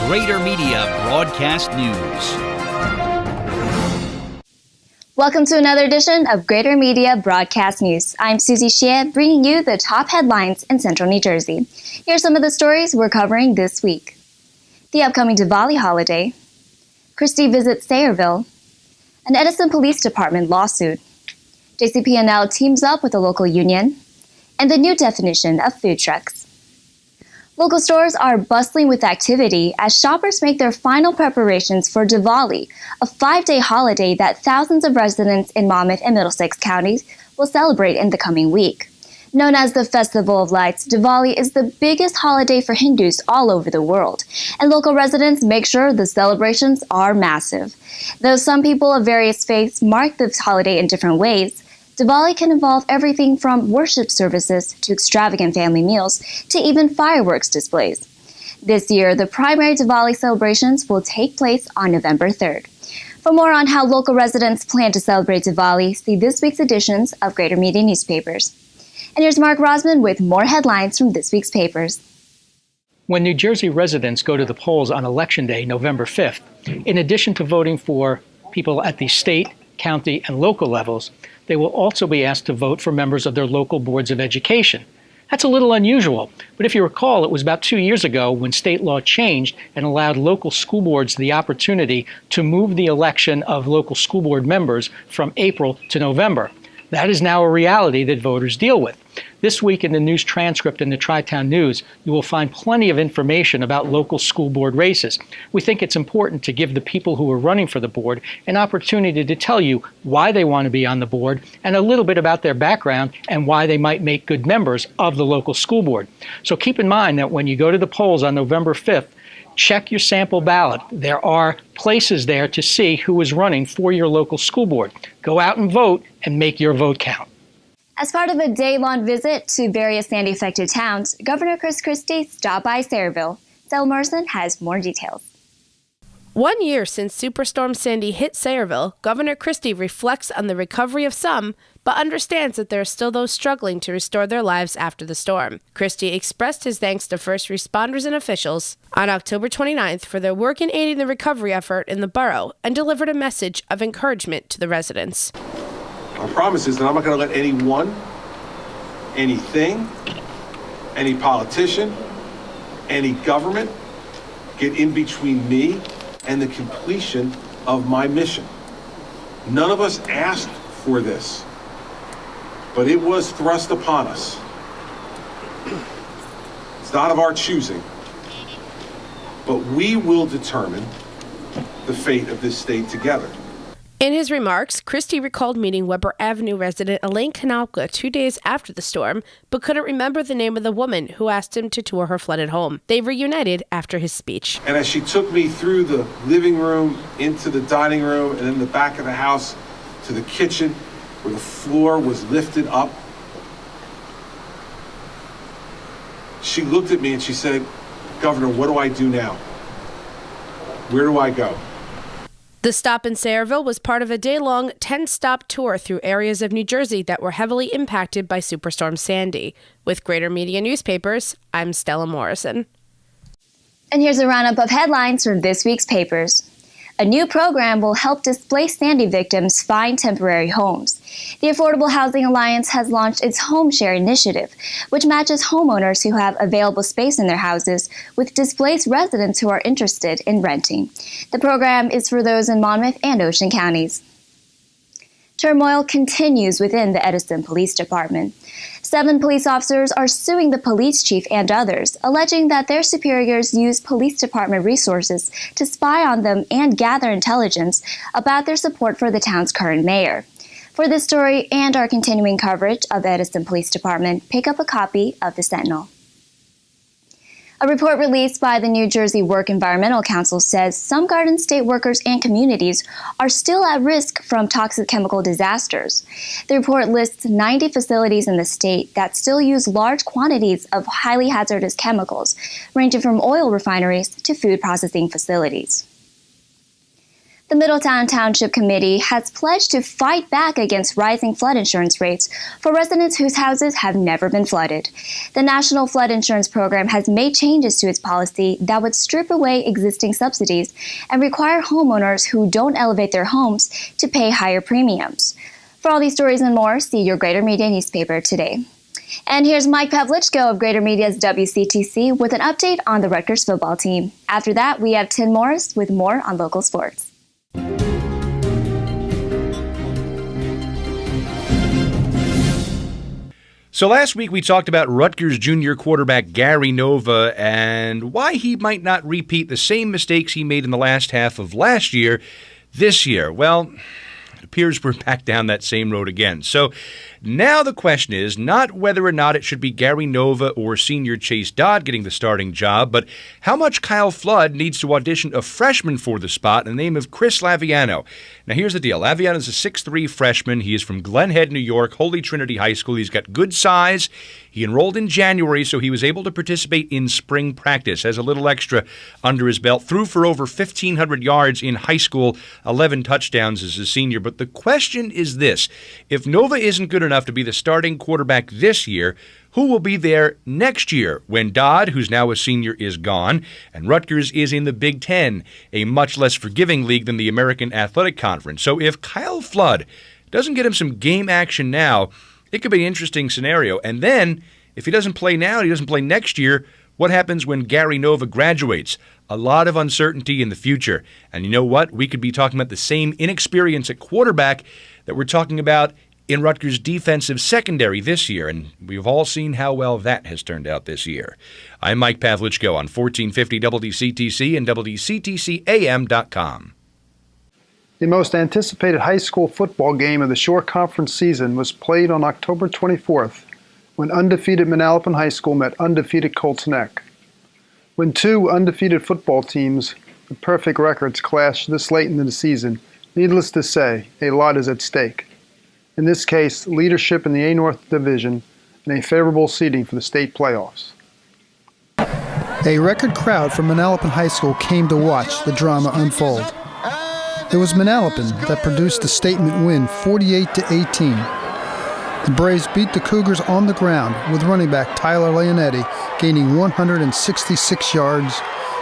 Greater Media Broadcast News. Welcome to another edition of Greater Media Broadcast News. I'm Susie Xie, bringing you the top headlines in Central New Jersey. Here are some of the stories we're covering this week. The upcoming Diwali holiday, Christie visits Sayreville, an Edison Police Department lawsuit, JCP&L teams up with a local union, and the new definition of food trucks. Local stores are bustling with activity as shoppers make their final preparations for Diwali, a 5-day holiday that thousands of residents in Monmouth and Middlesex counties will celebrate in the coming week. Known as the Festival of Lights, Diwali is the biggest holiday for Hindus all over the world, and local residents make sure the celebrations are massive. Though some people of various faiths mark this holiday in different ways, Diwali can involve everything from worship services to extravagant family meals to even fireworks displays. This year, the primary Diwali celebrations will take place on November 3rd. For more on how local residents plan to celebrate Diwali, see this week's editions of Greater Media Newspapers. And here's Mark Rosman with more headlines from this week's papers. When New Jersey residents go to the polls on Election Day, November 5th, in addition to voting for people at the state, county, and local levels, they will also be asked to vote for members of their local boards of education. That's a little unusual, but if you recall, it was about 2 years ago when state law changed and allowed local school boards the opportunity to move the election of local school board members from April to November. That is now a reality that voters deal with. This week in the news transcript in the Tri-Town News, you will find plenty of information about local school board races. We think it's important to give the people who are running for the board an opportunity to tell you why they want to be on the board and a little bit about their background and why they might make good members of the local school board. So keep in mind that when you go to the polls on November 5th, check your sample ballot. There are places there to see who is running for your local school board. Go out and vote and make your vote count. As part of a day-long visit to various Sandy-affected towns, Governor Chris Christie stopped by Sayreville. Stella Morrison has more details. 1 year since Superstorm Sandy hit Sayreville, Governor Christie reflects on the recovery of some, but understands that there are still those struggling to restore their lives after the storm. Christie expressed his thanks to first responders and officials on October 29th for their work in aiding the recovery effort in the borough and delivered a message of encouragement to the residents. Our promise is that I'm not going to let anyone, anything, any politician, any government get in between me and the completion of my mission. None of us asked for this, but it was thrust upon us. It's not of our choosing, but we will determine the fate of this state together. In his remarks, Christie recalled meeting Weber Avenue resident Elaine Kanalka 2 days after the storm, but couldn't remember the name of the woman who asked him to tour her flooded home. They reunited after his speech. And as she took me through the living room, into the dining room, and in the back of the house to the kitchen, where the floor was lifted up, she looked at me and she said, "Governor, what do I do now? Where do I go?" The stop in Sayreville was part of a day-long 10-stop tour through areas of New Jersey that were heavily impacted by Superstorm Sandy. With Greater Media Newspapers, I'm Stella Morrison. And here's a roundup of headlines from this week's papers. A new program will help displaced Sandy victims find temporary homes. The Affordable Housing Alliance has launched its Home Share initiative, which matches homeowners who have available space in their houses with displaced residents who are interested in renting. The program is for those in Monmouth and Ocean counties. Turmoil continues within the Edison Police Department. 7 police officers are suing the police chief and others, alleging that their superiors use police department resources to spy on them and gather intelligence about their support for the town's current mayor. For this story and our continuing coverage of the Edison Police Department, pick up a copy of the Sentinel. A report released by the New Jersey Work Environmental Council says some Garden State workers and communities are still at risk from toxic chemical disasters. The report lists 90 facilities in the state that still use large quantities of highly hazardous chemicals, ranging from oil refineries to food processing facilities. The Middletown Township Committee has pledged to fight back against rising flood insurance rates for residents whose houses have never been flooded. The National Flood Insurance Program has made changes to its policy that would strip away existing subsidies and require homeowners who don't elevate their homes to pay higher premiums. For all these stories and more, see your Greater Media newspaper today. And here's Mike Pavlichko of Greater Media's WCTC with an update on the Rutgers football team. After that, we have Tim Morris with more on local sports. So last week we talked about Rutgers junior quarterback Gary Nova and why he might not repeat the same mistakes he made in the last half of last year this year. Well, it appears we're back down that same road again. So now the question is not whether or not it should be Gary Nova or senior Chase Dodd getting the starting job, but how much Kyle Flood needs to audition a freshman for the spot in the name of Chris Laviano. Now here's the deal. Laviano is a 6'3 freshman. He is from Glen Head, New York, Holy Trinity High School. He's got good size. He enrolled in January, so he was able to participate in spring practice. Has a little extra under his belt. Threw for over 1,500 yards in high school, 11 touchdowns as a senior. But the question is this. If Nova isn't good enough to be the starting quarterback this year, who will be there next year when Dodd, who's now a senior, is gone, and Rutgers is in the Big Ten, a much less forgiving league than the American Athletic Conference? So if Kyle Flood doesn't get him some game action now, it could be an interesting scenario. And then, if he doesn't play now, he doesn't play next year, what happens when Gary Nova graduates? A lot of uncertainty in the future. And you know what? We could be talking about the same inexperience at quarterback that we're talking about in Rutgers' defensive secondary this year, and we've all seen how well that has turned out this year. I'm Mike Pavlichko on 1450 WCTC and WCTCAM.com. The most anticipated high school football game of the Shore Conference season was played on October 24th when undefeated Manalapan High School met undefeated Colts Neck. When two undefeated football teams with perfect records clash this late into the season, needless to say, a lot is at stake. In this case, leadership in the A North Division and a favorable seeding for the state playoffs. A record crowd from Manalapan High School came to watch the drama unfold. It was Manalapan that produced the statement win 48-18. The Braves beat the Cougars on the ground with running back Tyler Leonetti gaining 166 yards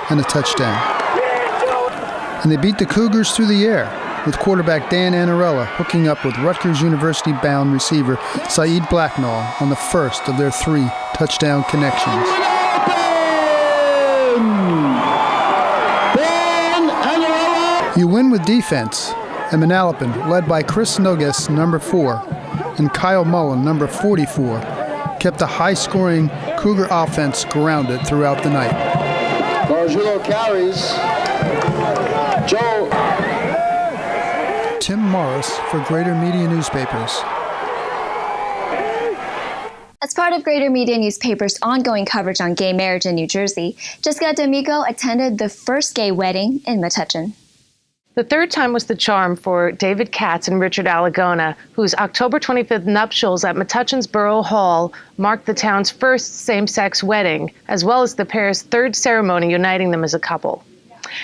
and a touchdown. And they beat the Cougars through the air, with quarterback Dan Anarella hooking up with Rutgers University-bound receiver Saeed Blacknall on the first of their 3 touchdown connections. You win with defense, and Manalapan, led by Chris Nogues, number 4, and Kyle Mullen, number 44, kept the high-scoring Cougar offense grounded throughout the night. Gargiulo carries. Joe. Tim Morris for Greater Media Newspapers. As part of Greater Media Newspaper's ongoing coverage on gay marriage in New Jersey, Jessica D'Amico attended the first gay wedding in Metuchen. The third time was the charm for David Katz and Richard Alagona, whose October 25th nuptials at Metuchen's Borough Hall marked the town's first same-sex wedding, as well as the pair's third ceremony uniting them as a couple.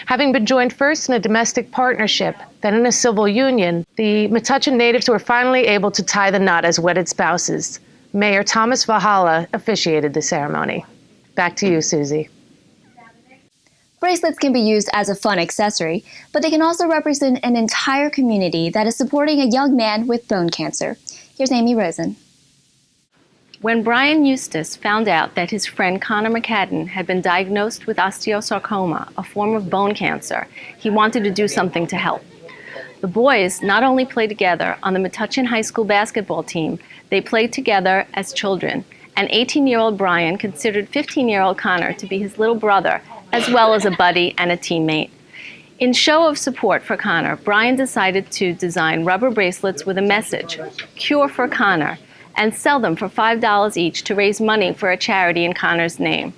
Having been joined first in a domestic partnership, then in a civil union, the Metuchen natives were finally able to tie the knot as wedded spouses. Mayor Thomas Vahala officiated the ceremony. Back to you, Susie. Bracelets can be used as a fun accessory, but they can also represent an entire community that is supporting a young man with bone cancer. Here's Amy Rosen. When Brian Eustace found out that his friend Connor McCadden had been diagnosed with osteosarcoma, a form of bone cancer, he wanted to do something to help. The boys not only played together on the Metuchen High School basketball team, they played together as children, and 18-year-old Brian considered 15-year-old Connor to be his little brother, as well as a buddy and a teammate. In show of support for Connor, Brian decided to design rubber bracelets with a message, "Cure for Connor," and sell them for $5 each to raise money for a charity in Connor's name.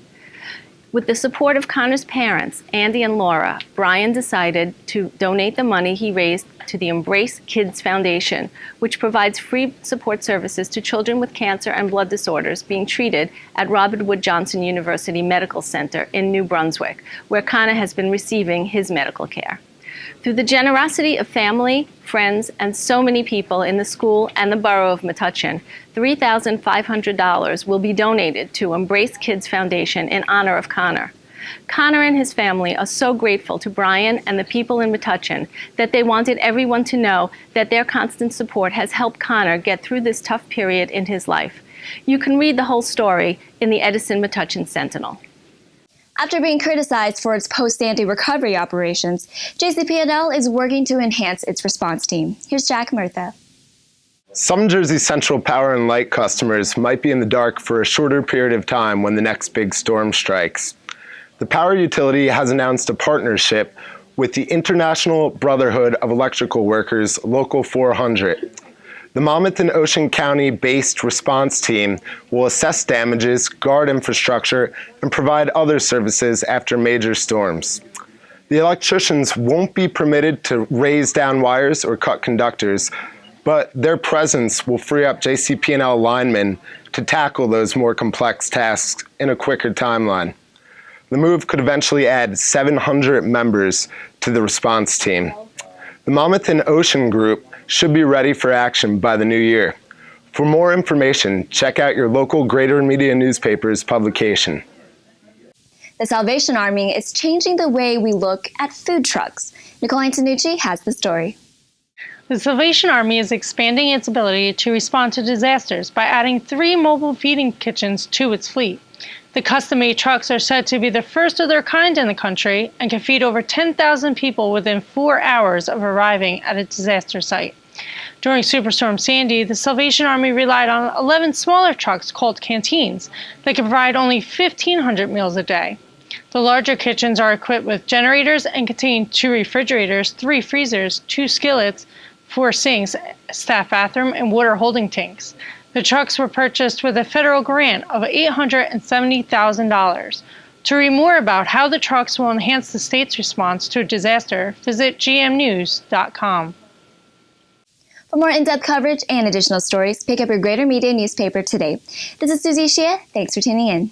With the support of Connor's parents, Andy and Laura, Brian decided to donate the money he raised to the Embrace Kids Foundation, which provides free support services to children with cancer and blood disorders being treated at Robert Wood Johnson University Medical Center in New Brunswick, where Connor has been receiving his medical care. Through the generosity of family, friends, and so many people in the school and the borough of Metuchen, $3,500 will be donated to Embrace Kids Foundation in honor of Connor. Connor and his family are so grateful to Brian and the people in Metuchen that they wanted everyone to know that their constant support has helped Connor get through this tough period in his life. You can read the whole story in the Edison Metuchen Sentinel. After being criticized for its post-Sandy recovery operations, JCP&L is working to enhance its response team. Here's Jack Murtha. Some Jersey Central Power and Light customers might be in the dark for a shorter period of time when the next big storm strikes. The power utility has announced a partnership with the International Brotherhood of Electrical Workers, Local 400. The Monmouth and Ocean County-based response team will assess damages, guard infrastructure, and provide other services after major storms. The electricians won't be permitted to raise down wires or cut conductors, but their presence will free up JCP&L linemen to tackle those more complex tasks in a quicker timeline. The move could eventually add 700 members to the response team. The Monmouth and Ocean Group should be ready for action by the new year. For more information, check out your local Greater Media newspaper's publication. The Salvation Army is changing the way we look at food trucks. Nicole Antonucci has the story. The Salvation Army is expanding its ability to respond to disasters by adding 3 mobile feeding kitchens to its fleet. The custom-made trucks are said to be the first of their kind in the country and can feed over 10,000 people within 4 hours of arriving at a disaster site. During Superstorm Sandy, the Salvation Army relied on 11 smaller trucks called canteens that can provide only 1,500 meals a day. The larger kitchens are equipped with generators and contain 2 refrigerators, 3 freezers, 2 skillets, 4 sinks, staff bathroom, and water holding tanks. The trucks were purchased with a federal grant of $870,000. To read more about how the trucks will enhance the state's response to a disaster, visit gmnews.com. For more in-depth coverage and additional stories, pick up your Greater Media newspaper today. This is Susie Shea. Thanks for tuning in.